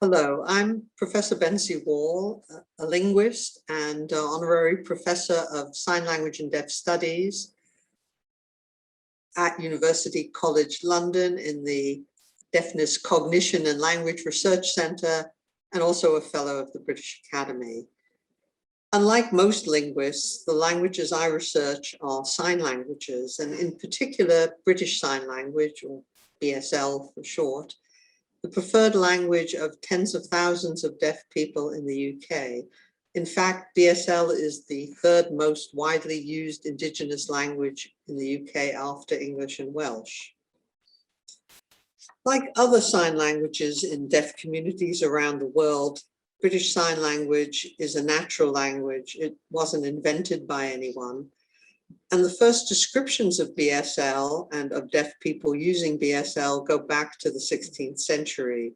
Hello, I'm Professor Bencie Woll, a linguist and honorary professor of Sign Language and Deaf Studies at University College London in the Deafness Cognition and Language Research Centre, and also a fellow of the British Academy. Unlike most linguists, the languages I research are sign languages, and in particular British Sign Language, or BSL for short, the preferred language of tens of thousands of deaf people in the UK. In fact, BSL is the third most widely used Indigenous language in the UK after English and Welsh. Like other sign languages in deaf communities around the world, British Sign Language is a natural language. It wasn't invented by anyone. And the first descriptions of BSL and of deaf people using BSL go back to the 16th century.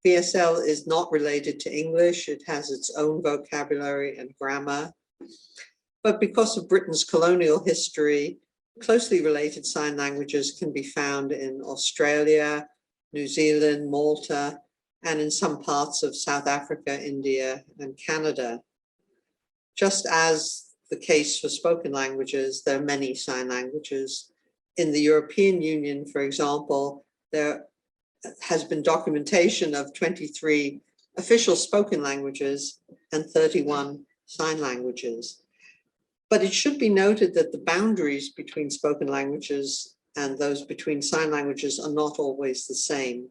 BSL is not related to English. It has its own vocabulary and grammar. But because of Britain's colonial history, closely related sign languages can be found in Australia, New Zealand, Malta, and in some parts of South Africa, India, and Canada. Just as the case for spoken languages, there are many sign languages. In the European Union, for example, there has been documentation of 23 official spoken languages and 31 sign languages. But it should be noted that the boundaries between spoken languages and those between sign languages are not always the same.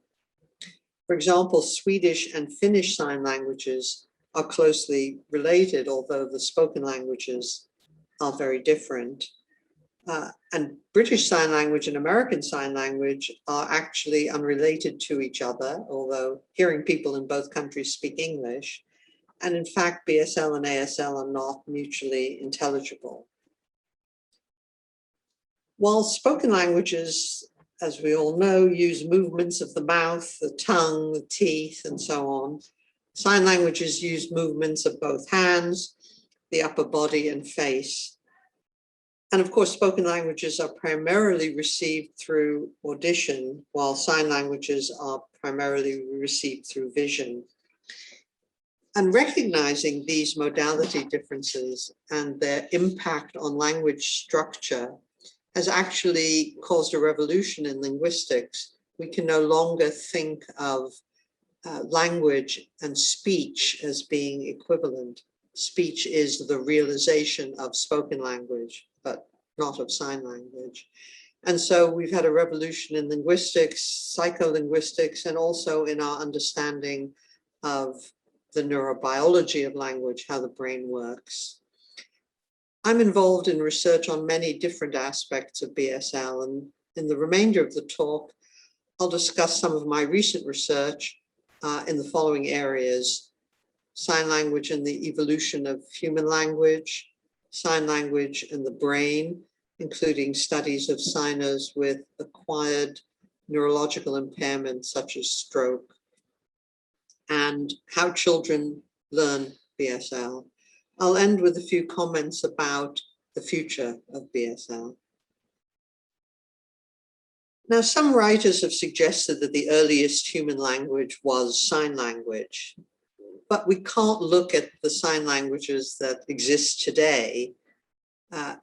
For example, Swedish and Finnish sign languages are closely related, although the spoken languages are very different. And British Sign Language and American Sign Language are actually unrelated to each other, although hearing people in both countries speak English. And in fact, BSL and ASL are not mutually intelligible. While spoken languages, as we all know, use movements of the mouth, the tongue, the teeth, and so on, sign languages use movements of both hands, the upper body, and face. And of course, spoken languages are primarily received through audition, while sign languages are primarily received through vision. And recognizing these modality differences and their impact on language structure has actually caused a revolution in linguistics. We can no longer think of language and speech as being equivalent. Speech is the realization of spoken language, but not of sign language. And so we've had a revolution in linguistics, psycholinguistics, and also in our understanding of the neurobiology of language, how the brain works. I'm involved in research on many different aspects of BSL, and in the remainder of the talk, I'll discuss some of my recent research in the following areas: sign language and the evolution of human language, sign language and the brain, including studies of signers with acquired neurological impairments such as stroke, and how children learn BSL. I'll end with a few comments about the future of BSL. Now, some writers have suggested that the earliest human language was sign language, but we can't look at the sign languages that exist today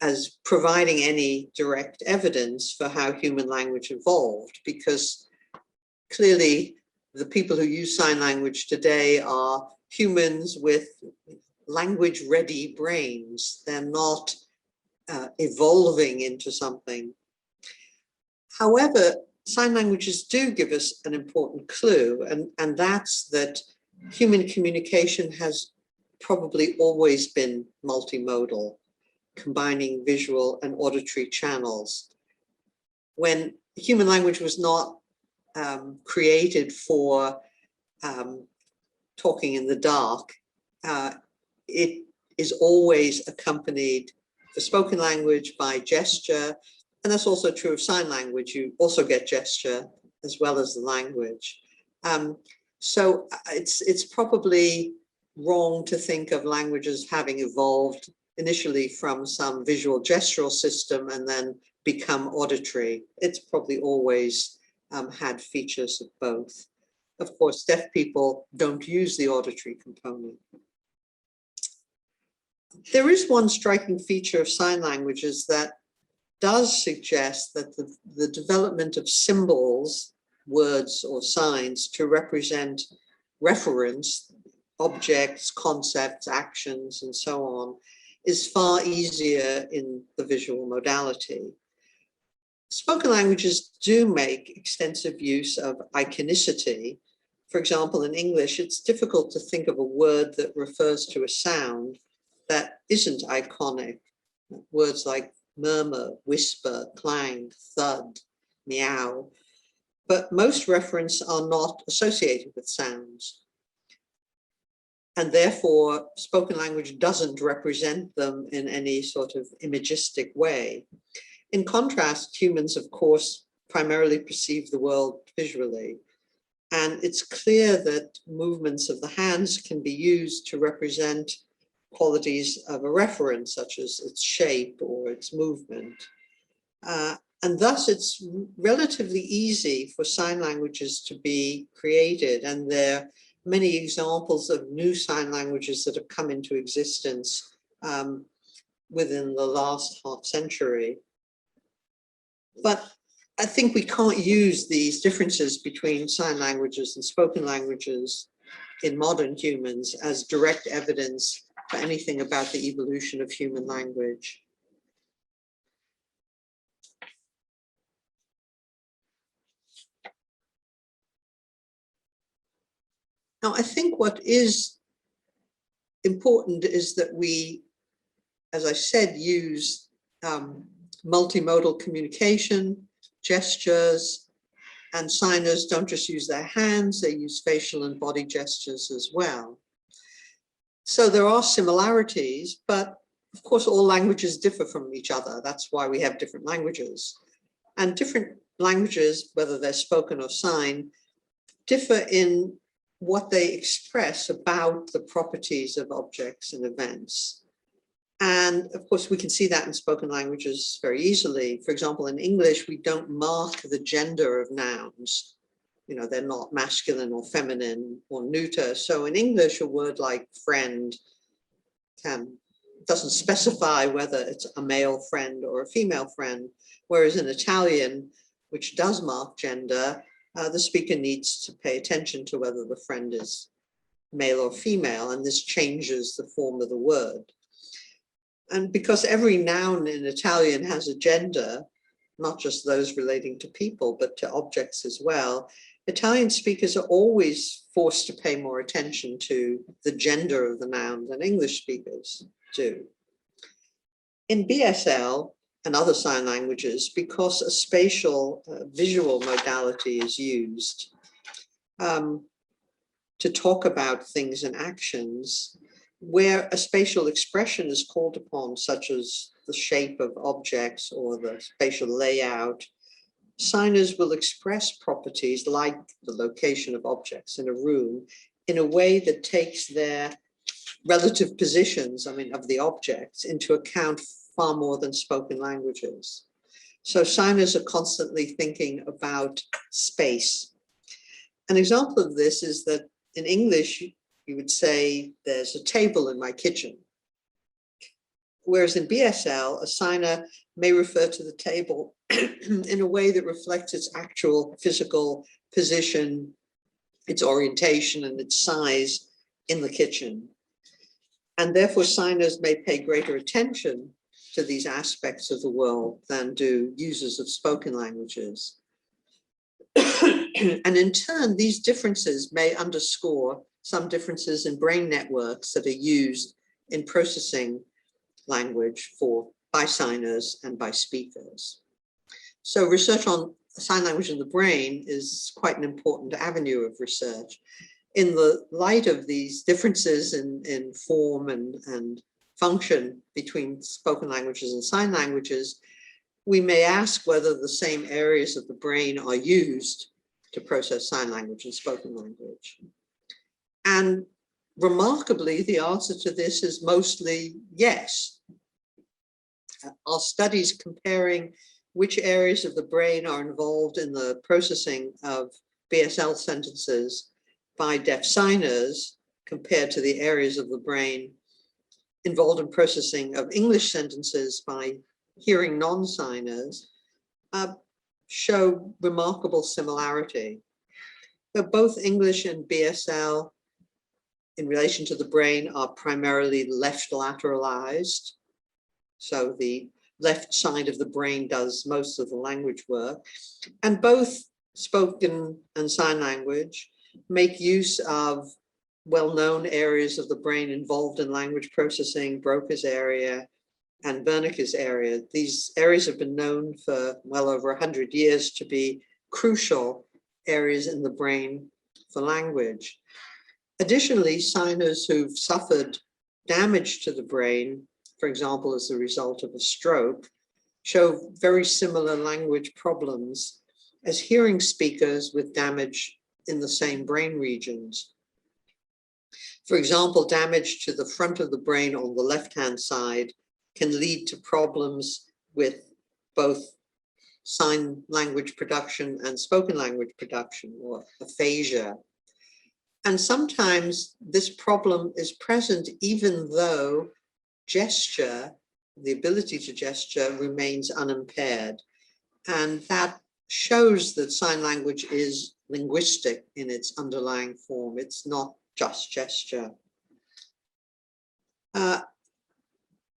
as providing any direct evidence for how human language evolved, because clearly the people who use sign language today are humans with language-ready brains. They're not evolving into something. However, sign languages do give us an important clue, and that's that human communication has probably always been multimodal, combining visual and auditory channels. When human language was not created for talking in the dark, it is always accompanied, for spoken language, by gesture, and that's also true of sign language. You also get gesture as well as the language. So it's probably wrong to think of languages having evolved initially from some visual gestural system and then become auditory. It's probably always had features of both. Of course, deaf people don't use the auditory component. There is one striking feature of sign languages that does suggest that the development of symbols, words or signs to represent reference, objects, concepts, actions, and so on, is far easier in the visual modality. Spoken languages do make extensive use of iconicity. For example, in English, it's difficult to think of a word that refers to a sound that isn't iconic. Words like murmur, whisper, clang, thud, meow. But most references are not associated with sounds. And therefore, spoken language doesn't represent them in any sort of imagistic way. In contrast, humans, of course, primarily perceive the world visually. And it's clear that movements of the hands can be used to represent qualities of a reference, such as its shape or its movement. And thus, it's relatively easy for sign languages to be created. And there are many examples of new sign languages that have come into existence within the last half century. But I think we can't use these differences between sign languages and spoken languages in modern humans as direct evidence for anything about the evolution of human language. Now, I think what is important is that we, as I said, use multimodal communication, gestures, and signers don't just use their hands, they use facial and body gestures as well. So there are similarities, but of course all languages differ from each other. That's why we have different languages. And different languages, whether they're spoken or sign, differ in what they express about the properties of objects and events. And of course, we can see that in spoken languages very easily. For example, in English, we don't mark the gender of nouns. You know, they're not masculine or feminine or neuter. So in English, a word like friend doesn't specify whether it's a male friend or a female friend. Whereas in Italian, which does mark gender, the speaker needs to pay attention to whether the friend is male or female, and this changes the form of the word. And because every noun in Italian has a gender, not just those relating to people, but to objects as well, Italian speakers are always forced to pay more attention to the gender of the noun than English speakers do. In BSL and other sign languages, because a spatial visual modality is used to talk about things and actions, where a spatial expression is called upon, such as the shape of objects or the spatial layout, signers will express properties like the location of objects in a room in a way that takes their relative positions, of the objects, into account far more than spoken languages. So signers are constantly thinking about space. An example of this is that in English, you would say, there's a table in my kitchen. Whereas in BSL, a signer may refer to the table in a way that reflects its actual physical position, its orientation, and its size in the kitchen. And therefore, signers may pay greater attention to these aspects of the world than do users of spoken languages. And in turn, these differences may underscore some differences in brain networks that are used in processing language by signers and by speakers. So research on sign language in the brain is quite an important avenue of research. In the light of these differences in form and function between spoken languages and sign languages, we may ask whether the same areas of the brain are used to process sign language and spoken language. And remarkably, the answer to this is mostly yes. Our studies comparing which areas of the brain are involved in the processing of BSL sentences by deaf signers compared to the areas of the brain involved in processing of English sentences by hearing non-signers show remarkable similarity. But both English and BSL in relation to the brain are primarily left lateralized. So the left side of the brain does most of the language work. And both spoken and sign language make use of well-known areas of the brain involved in language processing, Broca's area and Wernicke's area. These areas have been known for well over 100 years to be crucial areas in the brain for language. Additionally, signers who've suffered damage to the brain, for example, as a result of a stroke, show very similar language problems as hearing speakers with damage in the same brain regions. For example, damage to the front of the brain on the left-hand side can lead to problems with both sign language production and spoken language production, or aphasia. And sometimes this problem is present even though gesture, the ability to gesture, remains unimpaired. And that shows that sign language is linguistic in its underlying form. It's not just gesture.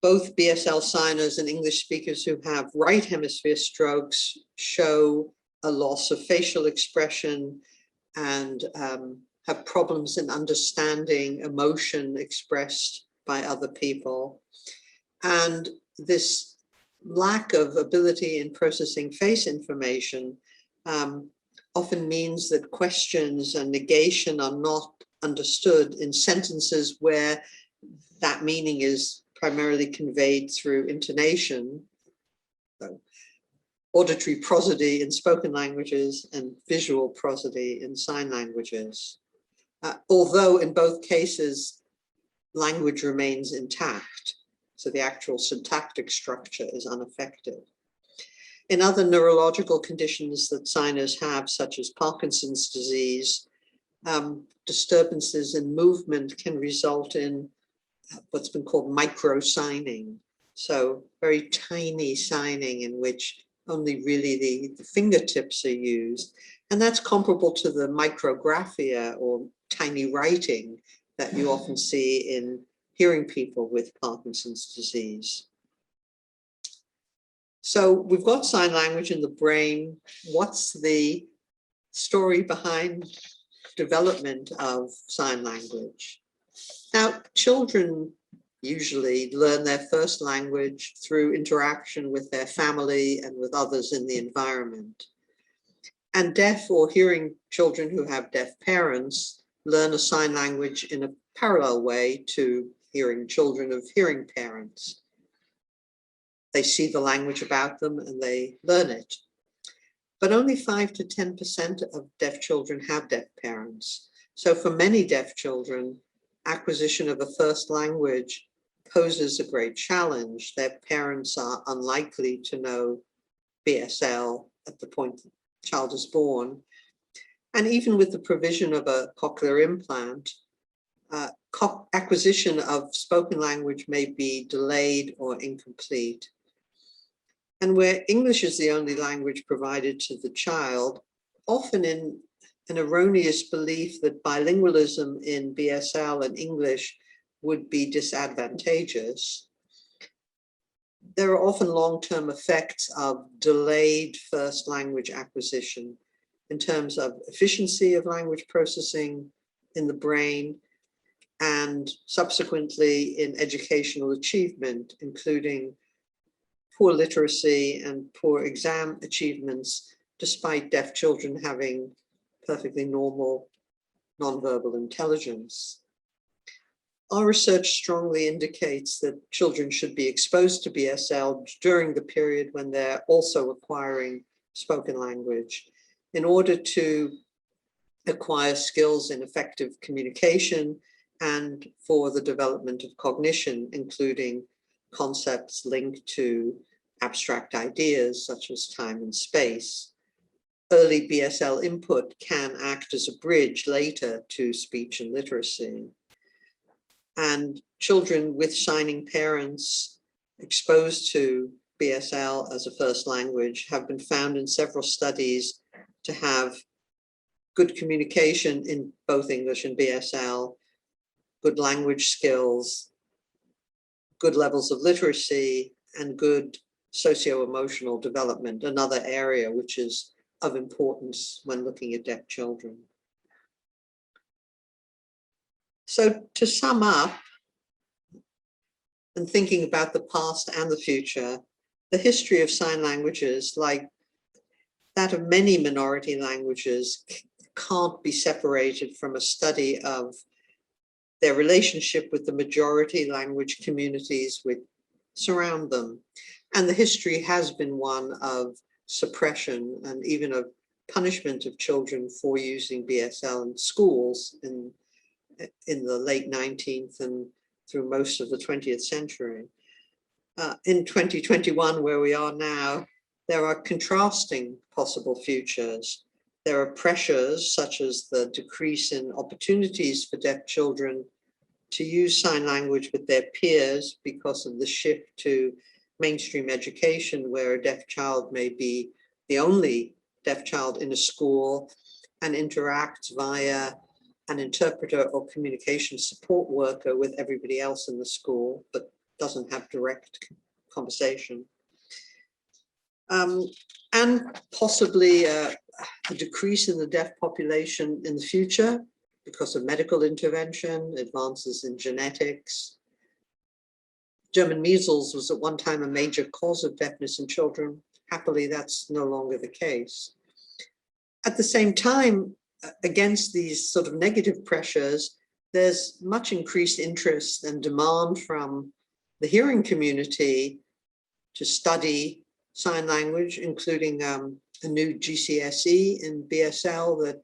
Both BSL signers and English speakers who have right hemisphere strokes show a loss of facial expression and have problems in understanding emotion expressed by other people. And this lack of ability in processing face information often means that questions and negation are not understood in sentences where that meaning is primarily conveyed through intonation, so auditory prosody in spoken languages and visual prosody in sign languages. Although in both cases, language remains intact, so the actual syntactic structure is unaffected. In other neurological conditions that signers have, such as Parkinson's disease, disturbances in movement can result in what's been called micro-signing. So very tiny signing in which only really the fingertips are used. And that's comparable to the micrographia or tiny writing that you often see in hearing people with Parkinson's disease. So we've got sign language in the brain. What's the story behind development of sign language? Now, children usually learn their first language through interaction with their family and with others in the environment. And deaf or hearing children who have deaf parents learn a sign language in a parallel way to hearing children of hearing parents. They see the language about them and they learn it. But only 5 to 10% of deaf children have deaf parents. So for many deaf children, acquisition of a first language poses a great challenge. Their parents are unlikely to know BSL at the point the child is born. And even with the provision of a cochlear implant, acquisition of spoken language may be delayed or incomplete. And where English is the only language provided to the child, often in an erroneous belief that bilingualism in BSL and English would be disadvantageous, there are often long-term effects of delayed first language acquisition in terms of efficiency of language processing in the brain and subsequently in educational achievement, including poor literacy and poor exam achievements, despite deaf children having perfectly normal nonverbal intelligence. Our research strongly indicates that children should be exposed to BSL during the period when they're also acquiring spoken language in order to acquire skills in effective communication and for the development of cognition, including concepts linked to abstract ideas such as time and space. early BSL input can act as a bridge later to speech and literacy. And children with signing parents exposed to BSL as a first language have been found in several studies to have good communication in both English and BSL, good language skills, good levels of literacy, and good socio-emotional development, another area which is of importance when looking at deaf children. So to sum up, and thinking about the past and the future, the history of sign languages, like that of many minority languages, can't be separated from a study of their relationship with the majority language communities which surround them. And the history has been one of suppression and even of punishment of children for using BSL in schools in the late 19th and through most of the 20th century. In 2021, where we are now, there are contrasting possible futures. There are pressures such as the decrease in opportunities for deaf children to use sign language with their peers because of the shift to mainstream education, where a deaf child may be the only deaf child in a school and interacts via an interpreter or communication support worker with everybody else in the school, but doesn't have direct conversation. And possibly a decrease in the deaf population in the future because of medical intervention, advances in genetics. German measles was at one time a major cause of deafness in children. Happily, that's no longer the case. At the same time, against these sort of negative pressures, there's much increased interest and demand from the hearing community to study sign language, including a new GCSE in BSL that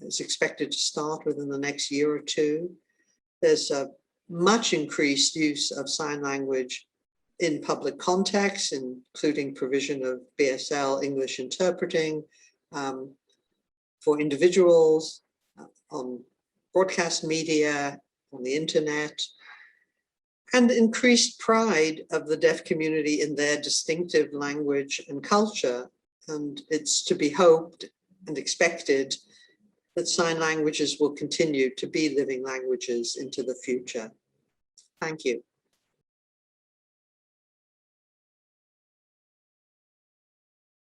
is expected to start within the next year or two. There's a much increased use of sign language in public contexts, including provision of BSL English interpreting for individuals, on broadcast media, on the internet, and increased pride of the deaf community in their distinctive language and culture. And it's to be hoped and expected that sign languages will continue to be living languages into the future. Thank you.